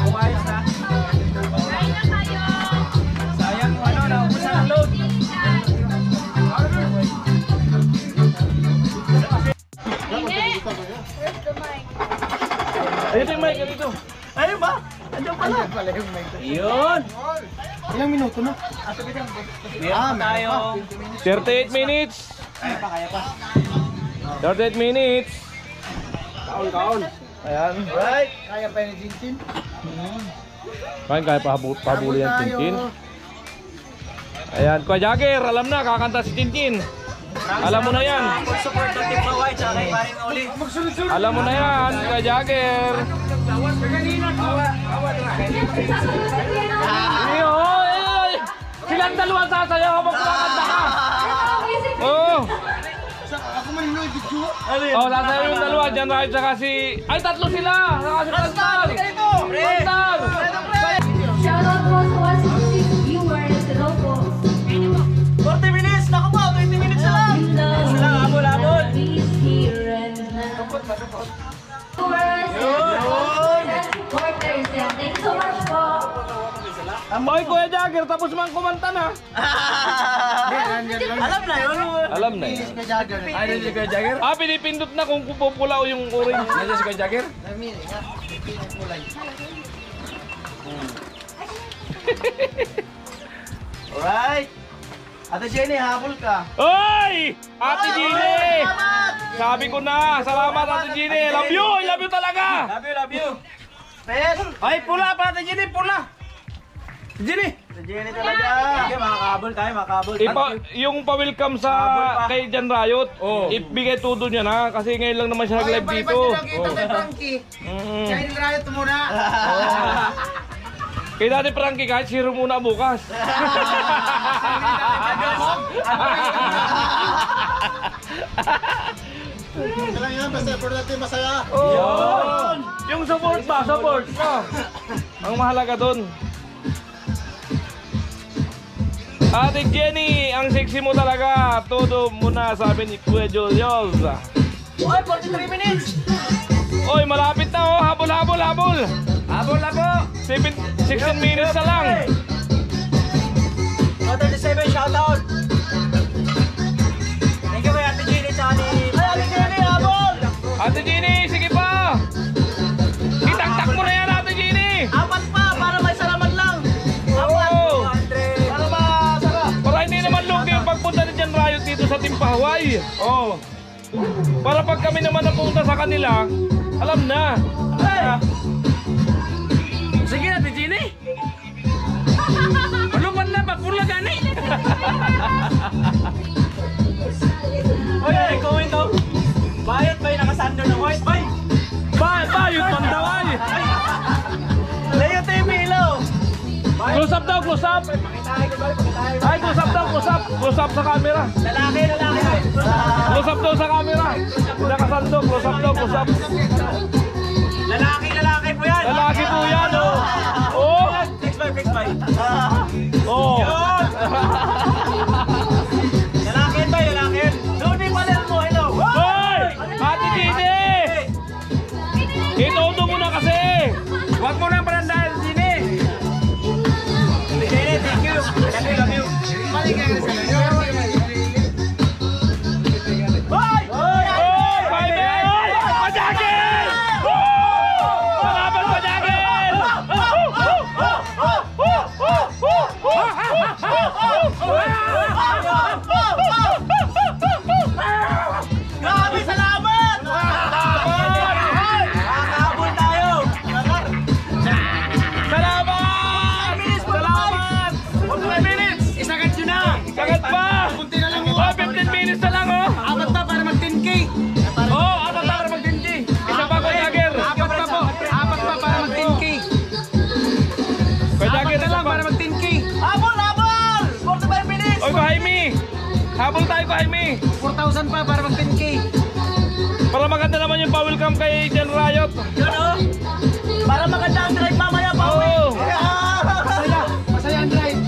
Kung ayos na. Kain na kayo! Sayang yung ano, naubusan ang load. Hindi! Where's the mic? Ayun yung mic, dito. Ayun ba? Andiyan pala. Pala yung mic. Yun. Ilang minuto na? Meron pa tayo. 38 minutes. Kaya pa. 38 minutes. Kaon. Ayan. Right. Kaya pa yung Jintin? Kaya pahabuli yan, Tintin. Ayan, Kuya Jagger, alam na, kakanta si Tintin. Alam mo na yan. Full support ng Team Paway tsaka kay Paring Oli. Alam mo na yan, Kuya Jagger. Iyo, silang dalawa sasayaw habang kumakanta ka. Oo. Ako man yung video. Oh, sasayaw yung dalawa, Jan Ryan tsaka si... Ay, tatlo sila! Saka si Pastal! Pastal! Shoutout po sa 166 viewers. Hello po. 40 minutes! Naku po! 20 minutes na lang! Sila, habol-habol! Please hear and viewers and supporters. Thank you so much po. Oy, Kuya Jagger, tapos man kumanta na. Alam na yun! Alam na yun. Ay, si Kuya Jagger? Ah, pinipindot na kung pupulaw yung orange. Nandiyan si Kuya Jagger? Alright! Ate Jenny, habol ka. Oy! Ate Gini! Salamat! Sabi ko na, salamat Ate Gini. Love you! I love you talaga! Love you, love you. Pes! Ay, pula pa, Ate Jenny, pula! Jenny! Si Jenny talaga. Okay, makakabol tayo, makakabol. Yung pa-welcome sa kay Jan Riot, ibigay todo niya na kasi ngayon lang naman siya nag-live dito. Kita kay Frankie. Kaya yung riot muna. Kay Daddy Frankie, kahit zero muna bukas. Kailangan yan, basta effort natin masaya. Yun! Yung support ba? Support! Ang mahalaga dun. Ate Jenny, ang sexy mo talaga. Todo muna, sabi ni Kuya Julius. Oy, 43 minutes! Oy, malapit na oh. Habol, habol, habol. Habol na po! 16 minutes na lang. 37, shoutout! Thank you kay Ate Jenny sa ni... Ay, Ate Jenny, habol! Ate Jenny, sige pa. Itaktak mo na yan, Ate Jenny. Apat pa, para may salamat lang! Oo. 200! Para masarap! Para hindi naman lugi yung pagpunta ni Jan Riot dito sa Timpahaway. Oh. Para pag kami naman napunta sa kanila, alam na. Sige na, Jenny. Ano man na, pagpula gani. Oy, comment to. Bayad ba yung nakasando ng white? Bay! Bayot man daw ay. Leo TV, hello! Close up daw, close up. Pakitahin ko ba? Pakitahin ko. Ay, close up daw, close up. Close up sa camera. Lalaki, lalaki! Close up daw sa camera. Nakasando, close up daw, close up. Lalaki, lalaki po yan! Lalaki po yan, oh. Oh. Fix by, fix by. Oh. Yun! Lalaki ba, lalaki? Luni Palermo, hello! Hoy! Ate Gini! Itodo mo na kasi! Huwag mo na parandahan, Jenny. Jenny, thank you! Love you! Hoy! Hoy! Baby! Pajagin! Salamat, Pajagin! Grabe, salamat! Nakakabol tayo! Salamat! Salamat! 45 minutes! Isagad yun na. Sagad pa! Kunti na lang mo. Oh, 15 minutes na lang, oh! Apat pa para mag 10K. Oh, apat na para mag-10K. Isa pa, Kuya Jagger. Apat pa po. Apat pa para mag 10K. Kuya Apat Jagger, na isa lang pa. para mag 10K. Habol, habol! 45 minutes! Oy, Jaime! Habol tayo, Jaime! 4,000 pa para mag 10K. Para maganda naman yung pa-welcome kay Jan Riot. Yun, oh! Para maganda ang drive mamaya pa uwi! Oo. Masaya. Masaya ang drive.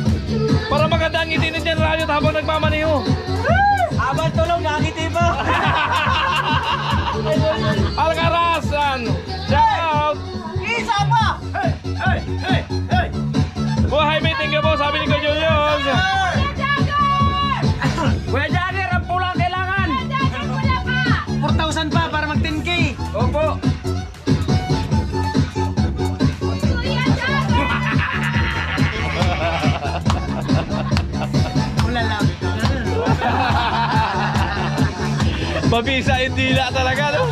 Para maganda ang ngiti ni Jan Riot habang nagmamaniho. Habang tulong, nakangiti pa! Alcarasan! Shout out! Isa pa! Hey! Hey! Hey! Hey! Kuya Jaime, thank you po. Sabi ni Kuya Julius. Kuya Jagger, ang pulang kailangan. 4,000 pa para mag 10K. Opo. Wala lang. Mabisa yung dila talaga, no?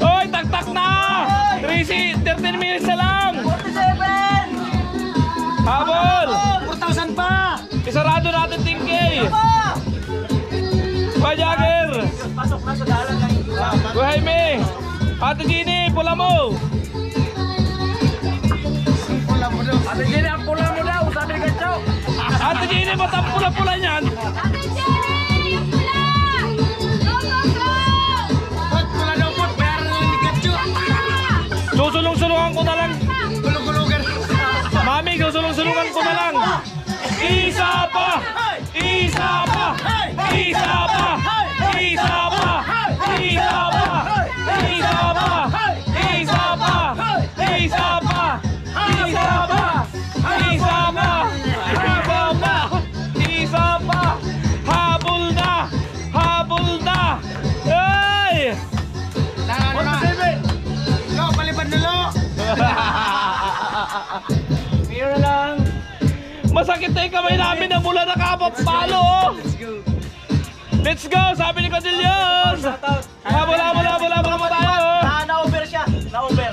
Oy, taktak na! 13 minutes na lang! 47! Habol! 4,000 pa. Isarado natin 10K! Kuya Jagger! Pasok na sa dalan ng Kuya Jaime! Ate Gini, pula mo! Ate Jenny, ang pula mo daw. Sabi ni Gatcho. Ate Gini, ba't ang pula-pula niyan? Pot, pula daw pot. Bayaran na lang ni Gatcho. Susulong-sulungan ko na lang. Gulog-gulugan. Mami, susulong-sulungan ko na lang. Isa pa! Isa pa! Isa pa! Isa pa! Isa pa! Isa pa! Isa pa! Isa pa! Isa pa! Isa pa! Isa pa! Isa pa! Habol na! Habol na! Ay! Ano na? Lo, palipad na lo. Meron na lang. Masakit na yung kamay namin na mula nakapapalo, oh! Let's go! Sabi ni Codillos! Habol, habol, habol, habol mo tayo, oh! Na-over siya. Na-over.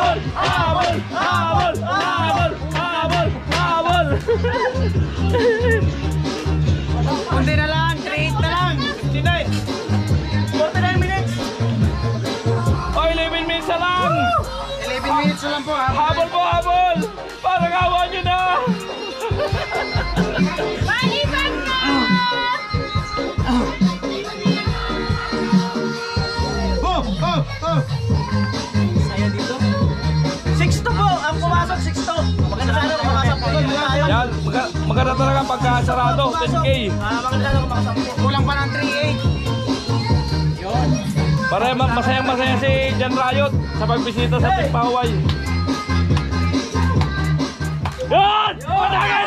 habol, habol, habol, habol, habol. Kunti na lang, 3-8 na lang. 49 minutes. O, 11 minutes na lang. 11 minutes na lang po. Habol po, habol. Parang awa nyo na. Maliban na! Saya dito. 6-2 po. Ang pumasok, 6-2. Maganda sana kung makasap po doon. Yan, maganda talaga pagka sarado, 10K. Maganda sana kung makasap po. Kulang pa ng 3-8. Para masayang-masaya si Jan Rayot sa pagbisita sa Team Paway. Yan! Madagay!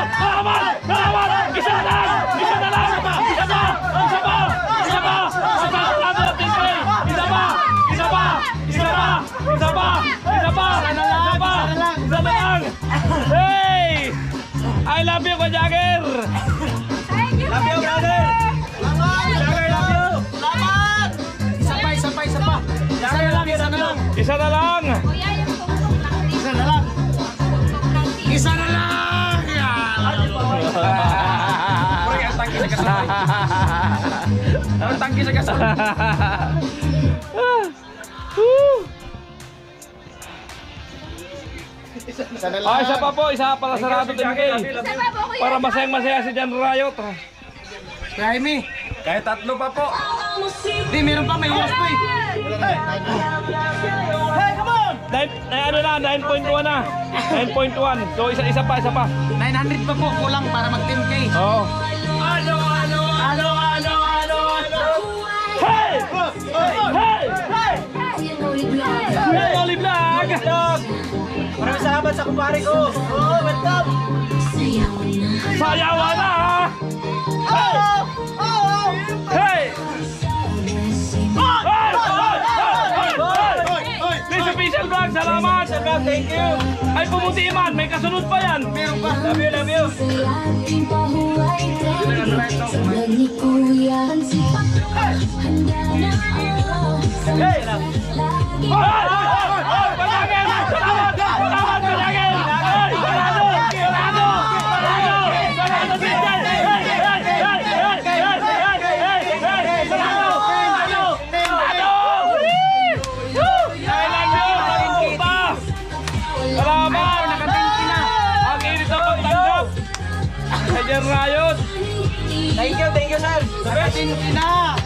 Salamat! Salamat! Isa na lang! Isa na lang! Isa pa! Isa pa! Isa pa! Isa pa! Sarado, 10K! Isa pa! Isa pa! Isa pa! Isa pa! Isa pa! Isa pa! Isa na lang! Hey! I love you, Jagger! Thank you, Love you, brother. Jagger, love you. Salamat. Isa pa. Isa na lang, isa na lang. Isa na lang! Kuya, yung tungkol ng Isa na lang. Isa na lang! Pura ang tangki sa kasal. Ang tangki sa kasal. Isa na lang. Ah, isa pa po, isa para sarado 10K. Isa pa po, kuya. Para masayang-masaya si Jan Rayot. Jaime. Kahit 3 pa po. Di, meron pa. May oras pa eh. Hey, come on. Ano na, 9.1 na. 9.1. So isa pa. 900 pa po. Kulang para mag 10K. Oo. Ano? Hey! Hey! Hey! Oli Vlog! Maraming salamat sa kumpare ko. Oo, welcome. Sayawan na! Hey! Please official vlog, salamat! Thank you. Ay, pumuti man, may kasunod pa yan! Meron pa. Love you. Hey! Panagin! Salamat! Salamat, Panagin! Hey! Sarado! Sarado! Sarado! Sinjay! Hey! Sarado! Sarado! I love you! Maraming pa! Salamat! Naka-10K na. Ang init na pagtanggap! Kay Jan Rayot! Thank you, sir. Naka-10K na.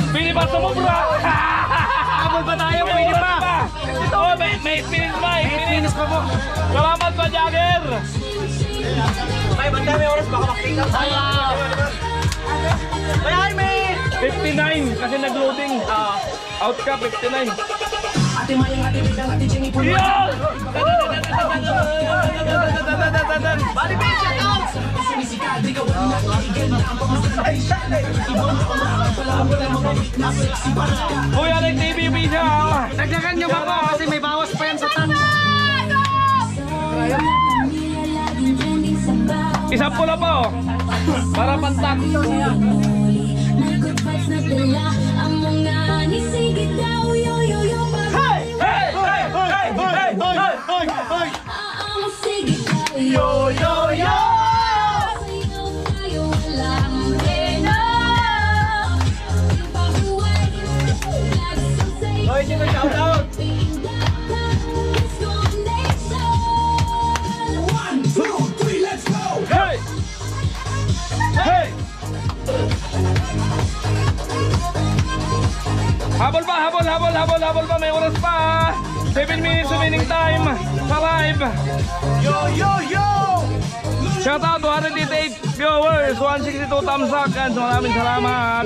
Pili pa sumubra! Habol pa tayo. Pwede pa. Oh, may spinach pa! 8 minutes pa po. Salamat pa, Jagger! May banda may oras baka mag-pick up tayo. May Jaime. 59 kasi nag-loading. Out ka, 59. Yan! Bali ba yung shoutouts? Uy, Alec TVP siya! Dagdagan nyo pa po kasi may bawas pa yan sa tank. Isang pula pa oh! Para pantak! Yo, yo, yo! Hey! Habol pa, may oras pa. 7 minutes remaining time sa live. Yo! Shout out 288 viewers, 162 thumbs up, and maraming salamat.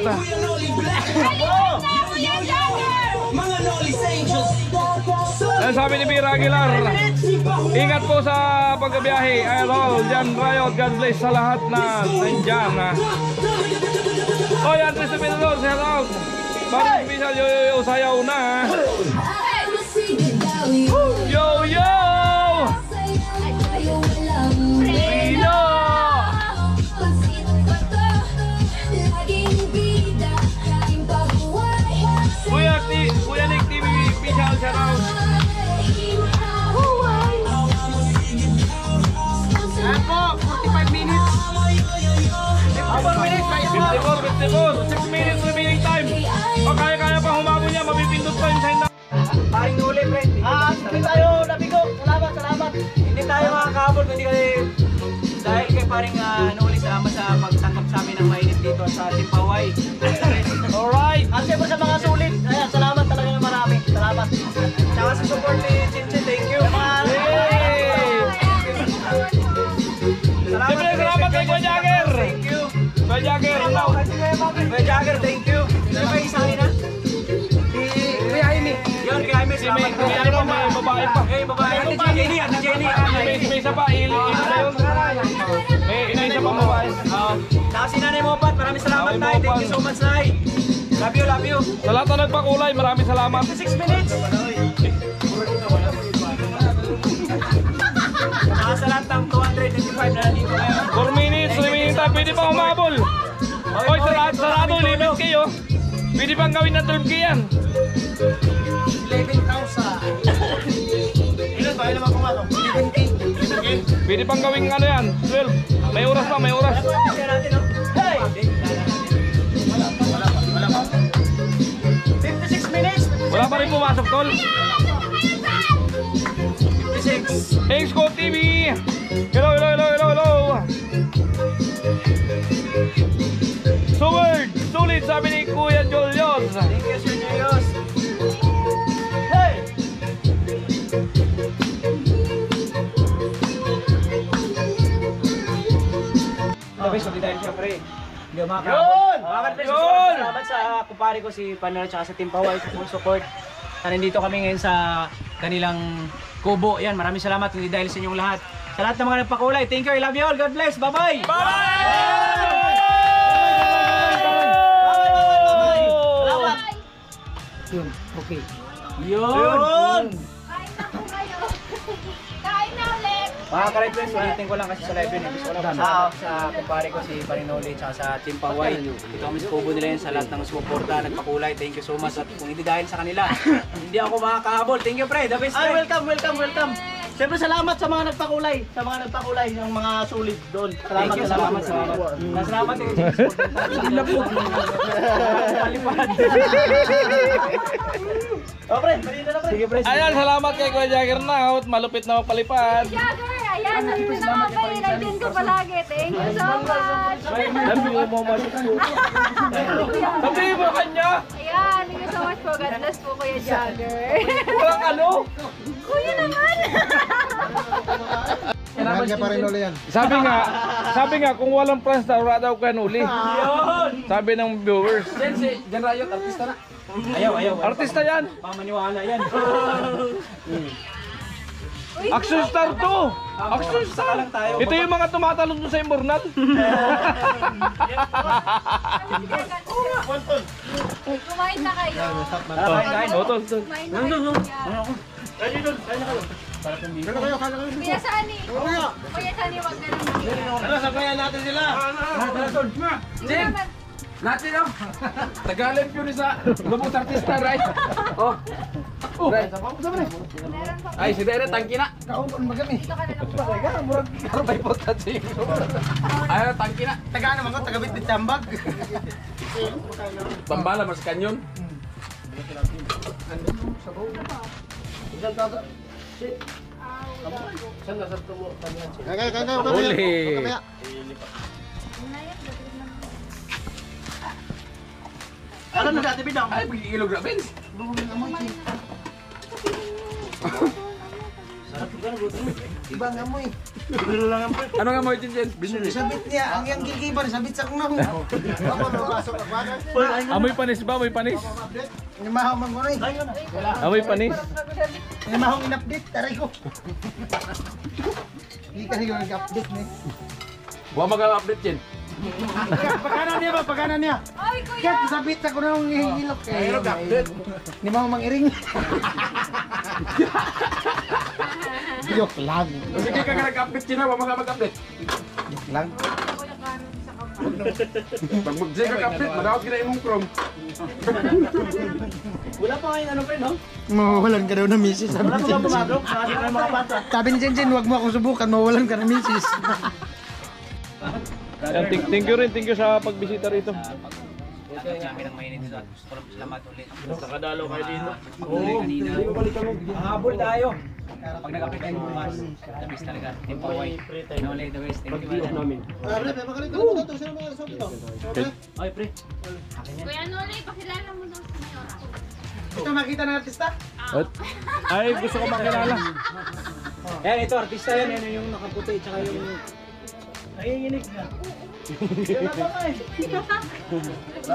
Yan sabi ni Bira Aguilar, ingat po sa pagbiyahe, idol. Jan Riot, God bless sa lahat na nandyan. O yan, Tristan Pinador, shout out. Parang special, yo, sayaw na. Yo! Rino! Kuya Nick TV, special shout out. Ayan po, 45 minutes. 54, 6 minutes remaining time. O kaya pa humabol niya, mapipindot pa yung sign na. Paring nuli, friend. Hindi tayo nabigo. Salamat. Hindi tayo makakahabol kundi kasi dahil kay paring nuli salamat sa pagtanggap sa amin ng mainit dito sa Timpaway. Alright. At siyempre sa mga sulit, ayan, salamat talaga ng marami. Salamat. Tsaka sa support ni Chinchin, thank you. Siyempre, salamat kay Kuya Jagger. Thank you. Kuya Jagger, now. Kuya Jagger, thank you. Sino ba yung isa kanina? Kuya Jaime. Yun, kay Jaime, Si salamat. may babae pa. Eh, babae. Ate Jenny. May isa pa, il na yun. May isa pa babae. Saka si Nanay Mopat, maraming salamat, Nay. Thank you so much, Nay. Love you. Sa lahat na nagpakulay, maraming salamat. 6 minutes. Saka sa lahat ng 225 na nandito ngayon. 4 minutes remaining time, pwede pa humabol. Oy, sarado, limit kayo. Pwede pang gawin ng 12K yan. 11,000. Ilan ba? Ilan ba kumato? 11K. Pwede pang gawin ano yan, 12. May oras pa, may oras. Hey! 56 minutes. Wala pa rin pumasok, tol. 56. Exco TV. Hello. Sulit, sabi ni Kuya Julius. Thank you, Sir Julius. Hey! Tapos, hindi tayo siyempre. Hindi makakabot. Yun! Salamat sa kumpare ko si Panero at sa Team Paway sa full support. Nandito kami ngayon sa kanilang kubo. Yan, maraming salamat hindi dahil sa inyong lahat. Sa lahat ng mga nagpakulay, thank you, I love you all. God bless. Bye-bye! Salamat! Yun, okay. Yun! Kain na ulit! Mga ka-Red Friends, ulitin ko lang kasi sa live yun. Gusto ko lang sa kumpare ko si Parinoli at sa Team Paway. Ito kami sa kubo nila yun sa lahat ng sumuporta, nagpakulay. Thank you so much. At kung hindi dahil sa kanila, hindi ako makakahabol. Thank you, pre. The best, pre. Welcome. Siyempre salamat sa mga nagpakulay. Ng mga sulit doon. Salamat. Salamat din. Palipad. O, pre. Marina na, pre. Sige, pre. Ayan, salamat kay Kuya Jagger na. Malupit na magpalipad. Jagger! Ayan, nandito na mga kainaitin ko palagi. Thank you so much! Sabihin mo kanya. Ayan, thank you so much po. God bless po, Kuya Jagger. Walang ano. Kuya naman! Mahal niya pa rin ulit yan. Sabi nga kung walang plans na wala daw kayo uli. Sabi ng viewers. Jan Riot, artista na. Ayaw. Artista yan. Mamaniwala yan. Action star to. Action star. lang tayo. Ito yung mga tumatalon doon sa Immortal. Kumain na kayo. Tol. Kumain na kayo. Kuya Sani. Kuya Sani, wag na naman. Sabayan natin sila. Jim! Natin oh. Tagalog yun sa lubos artista, right? Oh. Right. Meron pa. Ay, si Dere, tangki na. Kaon magami. Dito ka na lang. Karabay po tatsi. Ay, tangki na. Taga naman ko, taga Bitbit Tambag. Bambala, mas kanyon. Kaya. Uli. na yan. Dapat na. Ano na dati bidang? Ay, pag-iilog na, Vince. Ibang amoy. Ano nga mo yun, Jen? Sabit niya, ang yung gigiban, sabit sa kunaw. Amoy panis ba? Amoy panis? Inimahaw man ko na eh. Amoy panis? Inimahaw in-update, taray ko. Hindi ka nyo nag-update na eh. Buwa mag-update, Jen. Pagkanan niya ba? Pagkanan niya. Ay, kuya! Kaya sabit sa kunaw ng hihilok. Inimahaw mangiring. Yok lang. Sige ka nag-update, Jen. Buwa mag-update. Yok lang. Pag mag-Jen ka update, mag-out ka na yung Chrome. Wala pa ngayon ano, pre, no? Mawawalan ka daw ng misis. Sabi Wala ni pa ba Jen. pumadrop? Nakasip na yung mga bata. Sabi ni Jen, huwag mo akong subukan, mawawalan ka ng misis. Yan, thank you rin. Thank you sa pagbisita rito. Namin ang mainit dito. Salamat ulit. Nakadalo kayo dito. Oo. Habol tayo. Pag nag-apit tayo bumas, the best talaga. Team Paway. Nolay, the best. Thank you. Pag-iop namin. Oy, pre. Kuya Noli, pakilala mo daw sa Mayora. Ito makita ng artista? Ay, gusto ko makilala. Yan, ito, artista yan. Yan yung nakaputi, tsaka yung... Nanginginig na.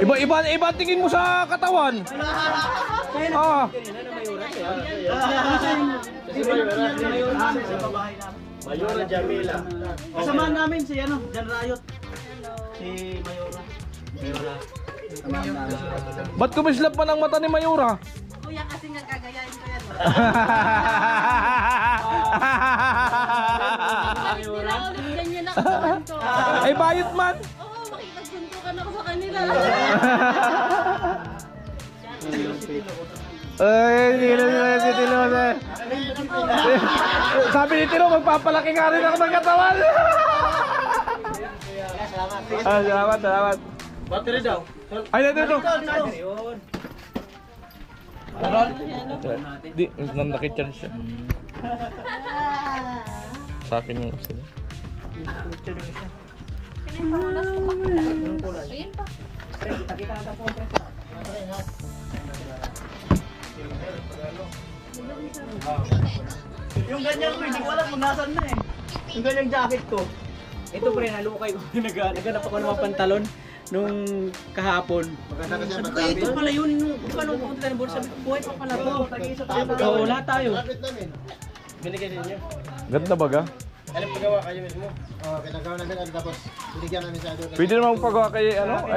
Iba tingin mo sa katawan. Ah. Mayora Jamila. Kasamahan namin si ano, Jan Rayot. Si Mayora. Ba't kumislap man ang mata ni Mayura? Kuya, kasi nga gagayain ko yan. Bakit nila ulit ganyan na katawan ko? Ay, bayot man. Oo, makipagsuntukan ako sa kanila. Ay, hindi na si Tilo. Sabi ni Tilo, magpapalaki nga rin ako ng katawan. Ah, salamat. Battery daw. Ay, ito. Yun. Di, nakicharge siya. Sa akin yung sila. Pinapamunas ko makita. Ayun pa. Yung ganyan ko, hindi ko alam kung nasan na eh. Yung ganyang jacket ko. Ito pre, nalukay ko. Naghanap ako ng mga pantalon nung kahapon. Sabi ko, ito pala yun. Paano pupunta ng bulsa? Sabi ko, buhay pa pala to. Oo, lahat tayo. Binigay din niyo. Ganda baga? Alam pagawa kayo mismo. Oo, pinagawa namin ano tapos binigyan namin sa idol. Pwede naman pagawa kay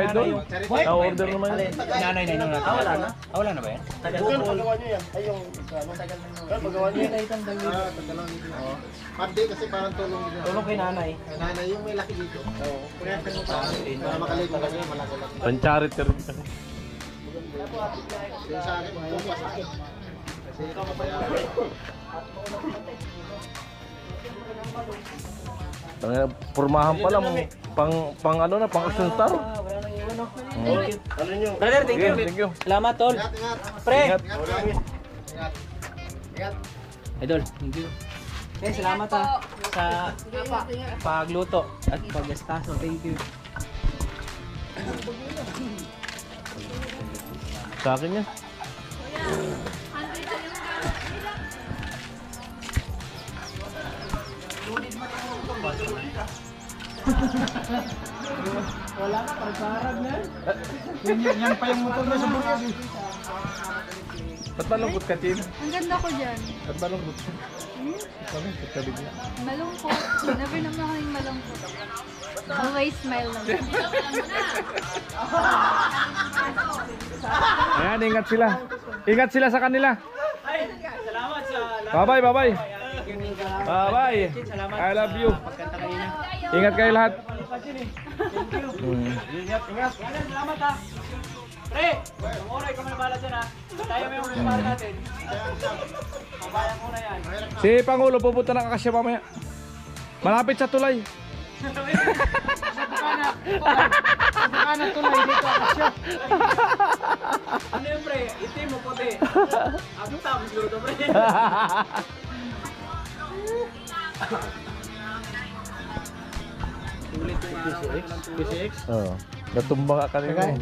idol? Na-order naman yun. Nanay na yun. Wala na? Wala na ba yan? Doon pagawa niyo yan. Ay yung ano. Doon pagawa niyo yan. Tagalog dito. Oo. Monday kasi parang tulong dito. Tulong kay nanay. Ay, nanay yung may laki dito. Oo. Para makaligo kasi malaki-laki. Pan-charity rin kasi. Yung sa akin, yung sa akin. Kasi ito mabayaran. Pormahan pa lang pang ano na, pang action star. Wala nang iwan no. Ano niyo? Brother, thank you. Thank you. Salamat tol. Ingat. Pre. Ingat. Ingat. Idol, thank you. Okay, salamat sa pagluto at pag-estaso. Thank you. Sa akin yan. Wala ka, pagkarag na. Yan pa yung motor na sa Burgas. Ba't malungkot ka, Tim? Ang ganda ko dyan. Ba't malungkot siya? Malungkot ka bigla. Malungkot. Never naman ako yung malungkot. Always smile lang. Ayan, ingat sila. Ingat sila sa kanila. Ay, salamat sa Bye-bye, bye-bye. Bye-bye. Salamat I love you. pagkanta kanina. Ingat kayo lahat. Thank you. Ingat. Brother, salamat ha. Pre, umuray ka manabala dyan ha. Tayo may umusapari natin. Mabayan muna yan. Si Pangulo pupunta na Kakasya mamaya. Malapit sa tulay. Bukana tulay dito ako siya. Ano yun pre? Itim mo puti. Ako tapos luto pre. Sulit yun. PCX? Oo. Natumba ka kanina.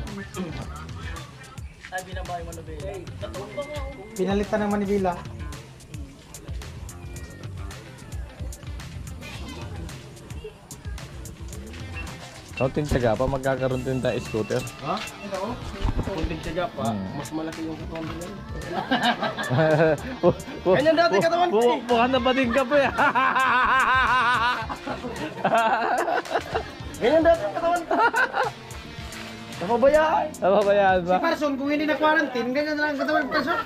Ay, binabahay mo na ba yun? Pinalitan ng manibila. Kaunting tiyaga pa, magkakaroon din tayo scooter. Ha? Kunting tiyaga pa, mas malaki yung katawan din yan. Ganyan dati katawan ko. Bukan na ba din ka pa eh. Ganyan dati ang katawan ko. Napabayaan. Napabayaan ba? Si Parson, kung hindi na-quarantine, ganyan na lang ang katawan ng Parson.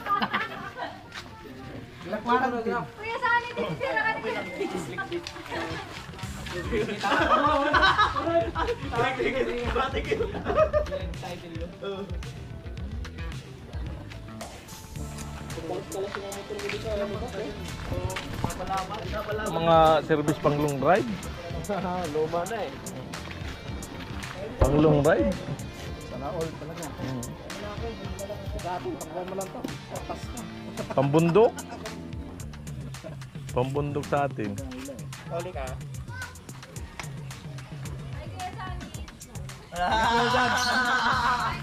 Na-quarantine. Kuya, saan hindi sila ka Mga service pang long ride. Luma na eh. Pang long ride. Sana all talaga. Pambundok. Pambundok sa atin. Huli ka.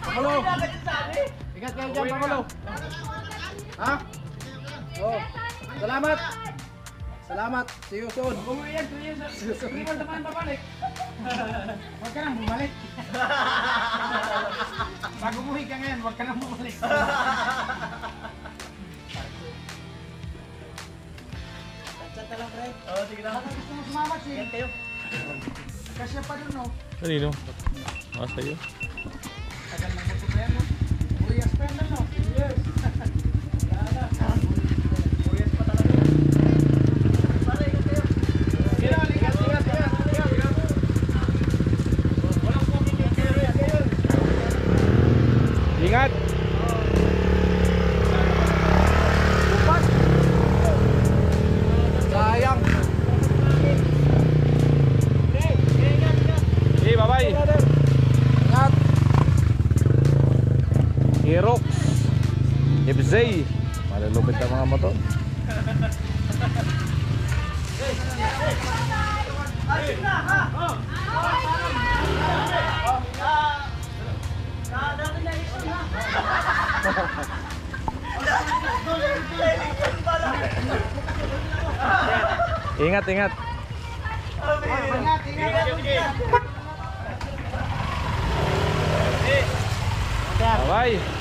Pakulo! Ingat kayo dyan, Pakulo! Ha? Oh, salamat! Salamat! See you soon! Huwag ka nang bumalik! Pag umuwi ka ngayon, huwag ka nang bumalik! Chat lang, pre! Oo, sige na. Baka gusto mo sumama siya. Yan kayo. Kasya pa dun, no? Kanino? Sa'yo. Tagal ng motor na yan, no? Buyas pa yan lang, no? Yes! Buyas pa talaga. Pare, ikot kayo. Ingat! Walang pumikit kayo. Ingat! Sayang! Okay, bye-bye! Ingat! Aerox, Ibzay, malalupit ang mga motor. Ingat, ingat. Bye-bye.